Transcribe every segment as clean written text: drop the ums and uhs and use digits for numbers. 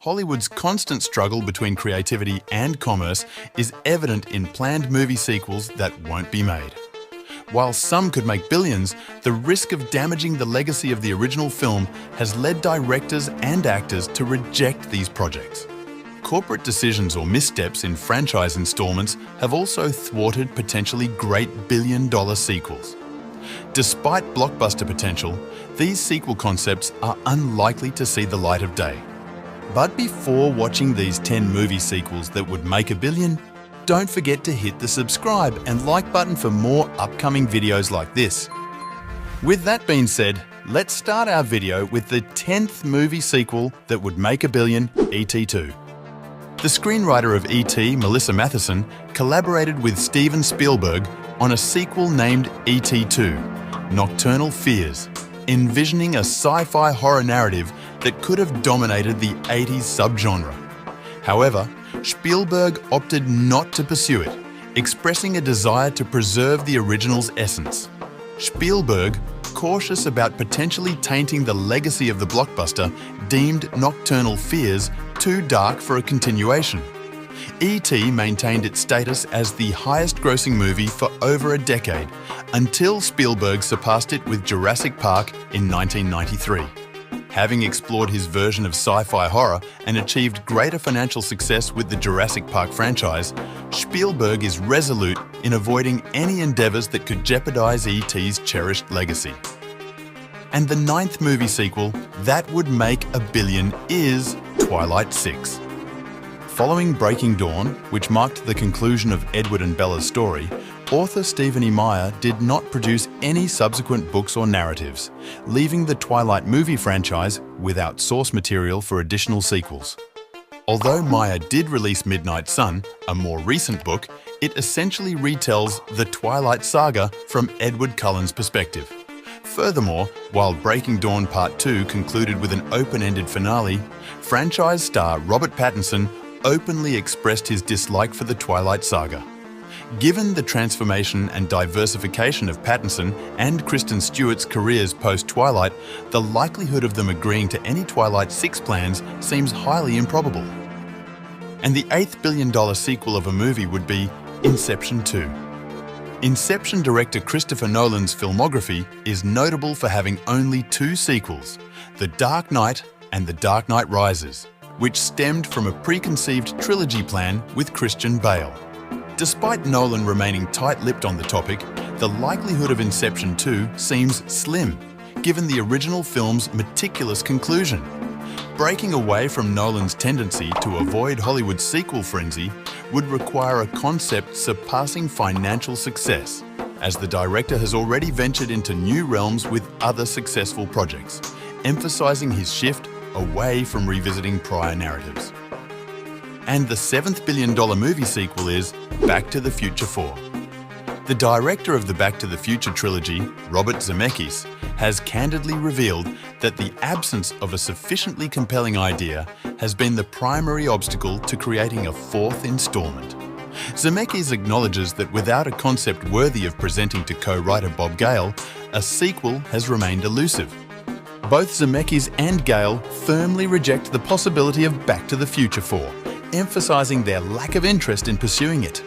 Hollywood's constant struggle between creativity and commerce is evident in planned movie sequels that won't be made. While some could make billions, the risk of damaging the legacy of the original film has led directors and actors to reject these projects. Corporate decisions or missteps in franchise installments have also thwarted potentially great billion-dollar sequels. Despite blockbuster potential, these sequel concepts are unlikely to see the light of day. But before watching these 10 movie sequels that would make a billion, don't forget to hit the subscribe and like button for more upcoming videos like this. With that being said, let's start our video with the 10th movie sequel that would make a billion, E.T. 2. The screenwriter of E.T., Melissa Mathison, collaborated with Steven Spielberg on a sequel named E.T. 2, Nocturnal Fears, envisioning a sci-fi horror narrative that could have dominated the 80s subgenre. However, Spielberg opted not to pursue it, expressing a desire to preserve the original's essence. Spielberg, cautious about potentially tainting the legacy of the blockbuster, deemed Nocturnal Fears too dark for a continuation. E.T. maintained its status as the highest-grossing movie for over a decade, until Spielberg surpassed it with Jurassic Park in 1993. Having explored his version of sci-fi horror and achieved greater financial success with the Jurassic Park franchise, Spielberg is resolute in avoiding any endeavours that could jeopardize E.T.'s cherished legacy. And the 9th movie sequel that would make a billion is Twilight 6. Following Breaking Dawn, which marked the conclusion of Edward and Bella's story, author Stephen E. Meyer did not produce any subsequent books or narratives, leaving the Twilight movie franchise without source material for additional sequels. Although Meyer did release Midnight Sun, a more recent book, it essentially retells the Twilight saga from Edward Cullen's perspective. Furthermore, while Breaking Dawn Part 2 concluded with an open-ended finale, franchise star Robert Pattinson openly expressed his dislike for the Twilight saga. Given the transformation and diversification of Pattinson and Kristen Stewart's careers post-Twilight, the likelihood of them agreeing to any Twilight 6 plans seems highly improbable. And the $8 billion sequel of a movie would be Inception 2. Inception director Christopher Nolan's filmography is notable for having only 2 sequels, The Dark Knight and The Dark Knight Rises, which stemmed from a preconceived trilogy plan with Christian Bale. Despite Nolan remaining tight-lipped on the topic, the likelihood of Inception 2 seems slim, given the original film's meticulous conclusion. Breaking away from Nolan's tendency to avoid Hollywood's sequel frenzy would require a concept surpassing financial success, as the director has already ventured into new realms with other successful projects, emphasizing his shift away from revisiting prior narratives. And the $7th billion movie sequel is Back to the Future 4. The director of the Back to the Future trilogy, Robert Zemeckis, has candidly revealed that the absence of a sufficiently compelling idea has been the primary obstacle to creating a 4th installment. Zemeckis acknowledges that without a concept worthy of presenting to co-writer Bob Gale, a sequel has remained elusive. Both Zemeckis and Gale firmly reject the possibility of Back to the Future 4, emphasizing their lack of interest in pursuing it.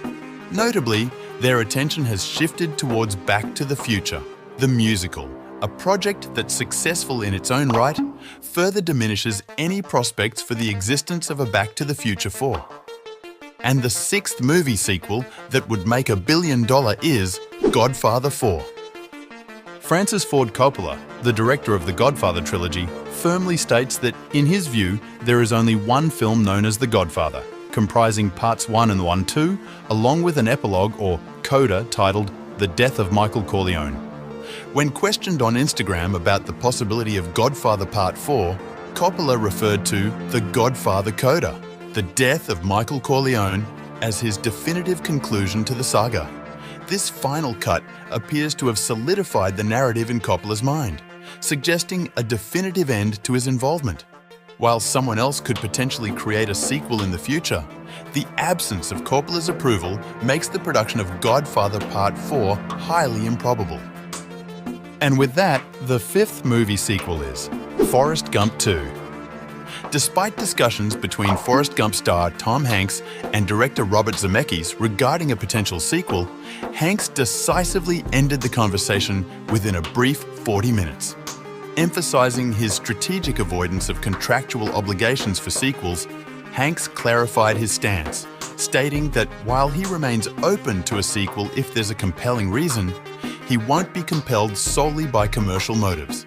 Notably, their attention has shifted towards Back to the Future, the musical, a project that, successful in its own right, further diminishes any prospects for the existence of a Back to the Future 4. And the 6th movie sequel that would make $1 billion is Godfather 4. Francis Ford Coppola, the director of the Godfather trilogy, firmly states that, in his view, there is only one film known as The Godfather, comprising Parts 1 and 1/2, along with an epilogue or coda titled The Death of Michael Corleone. When questioned on Instagram about the possibility of Godfather Part 4, Coppola referred to the Godfather coda, The Death of Michael Corleone, as his definitive conclusion to the saga. This final cut appears to have solidified the narrative in Coppola's mind, suggesting a definitive end to his involvement. While someone else could potentially create a sequel in the future, the absence of Coppola's approval makes the production of Godfather Part 4 highly improbable. And with that, the 5th movie sequel is Forrest Gump 2. Despite discussions between Forrest Gump star Tom Hanks and director Robert Zemeckis regarding a potential sequel, Hanks decisively ended the conversation within a brief 40 minutes. Emphasizing his strategic avoidance of contractual obligations for sequels, Hanks clarified his stance, stating that while he remains open to a sequel if there's a compelling reason, he won't be compelled solely by commercial motives.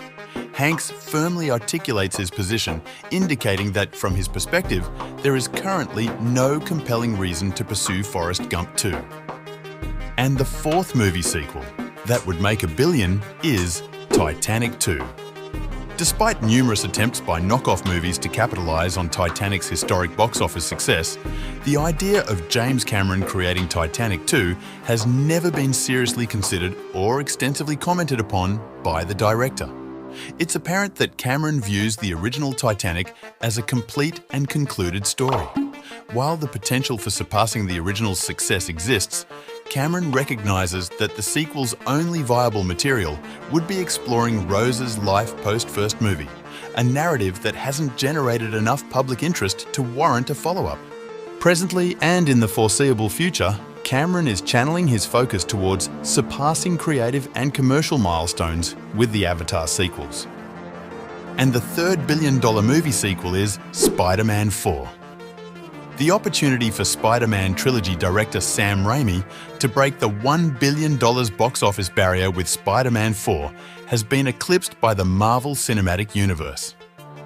Hanks firmly articulates his position, indicating that, from his perspective, there is currently no compelling reason to pursue Forrest Gump 2. And the fourth movie sequel that would make $1 billion is Titanic II. Despite numerous attempts by knockoff movies to capitalize on Titanic's historic box office success, the idea of James Cameron creating Titanic II has never been seriously considered or extensively commented upon by the director. It's apparent that Cameron views the original Titanic as a complete and concluded story. While the potential for surpassing the original's success exists, Cameron recognizes that the sequel's only viable material would be exploring Rose's life post-first movie, a narrative that hasn't generated enough public interest to warrant a follow-up. Presently and in the foreseeable future, Cameron is channeling his focus towards surpassing creative and commercial milestones with the Avatar sequels. And the third billion-dollar movie sequel is Spider-Man 4. The opportunity for Spider-Man trilogy director Sam Raimi to break the $1 billion box office barrier with Spider-Man 4 has been eclipsed by the Marvel Cinematic Universe.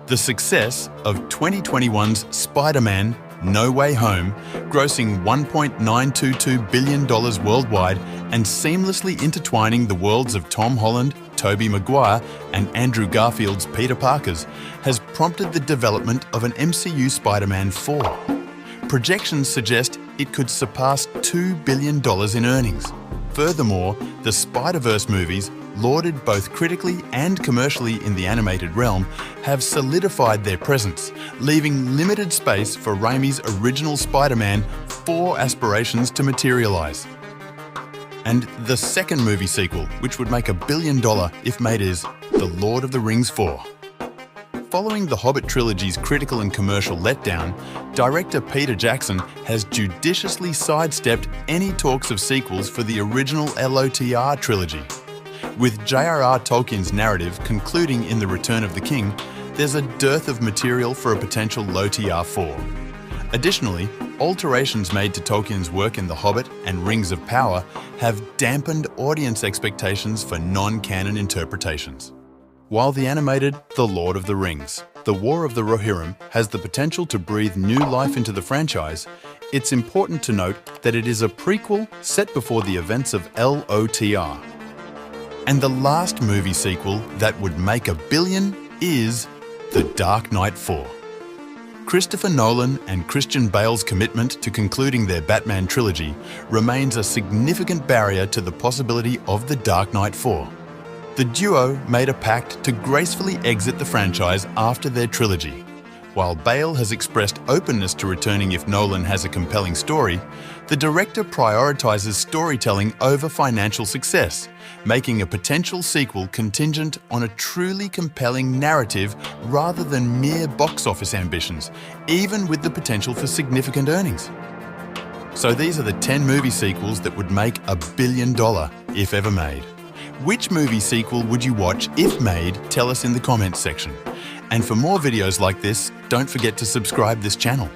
The success of 2021's Spider-Man No Way Home, grossing $1.922 billion worldwide and seamlessly intertwining the worlds of Tom Holland, Tobey Maguire, and Andrew Garfield's Peter Parkers, has prompted the development of an MCU Spider-Man 4. Projections suggest it could surpass $2 billion in earnings. Furthermore, the Spider-Verse movies, lauded both critically and commercially in the animated realm, have solidified their presence, leaving limited space for Raimi's original Spider-Man 4 aspirations to materialize. And the second movie sequel, which would make $1 billion if made, is The Lord of the Rings 4. Following the Hobbit trilogy's critical and commercial letdown, director Peter Jackson has judiciously sidestepped any talks of sequels for the original LOTR trilogy. With J.R.R. Tolkien's narrative concluding in The Return of the King, there's a dearth of material for a potential LOTR 4. Additionally, alterations made to Tolkien's work in The Hobbit and Rings of Power have dampened audience expectations for non-canon interpretations. While the animated The Lord of the Rings, The War of the Rohirrim has the potential to breathe new life into the franchise, it's important to note that it is a prequel set before the events of LOTR. And the last movie sequel that would make $1 billion is The Dark Knight 4. Christopher Nolan and Christian Bale's commitment to concluding their Batman trilogy remains a significant barrier to the possibility of The Dark Knight 4. The duo made a pact to gracefully exit the franchise after their trilogy. While Bale has expressed openness to returning if Nolan has a compelling story, the director prioritizes storytelling over financial success, making a potential sequel contingent on a truly compelling narrative rather than mere box office ambitions, even with the potential for significant earnings. So these are the 10 movie sequels that would make $1 billion if ever made. Which movie sequel would you watch if made? Tell us in the comments section. And for more videos like this, don't forget to subscribe this channel.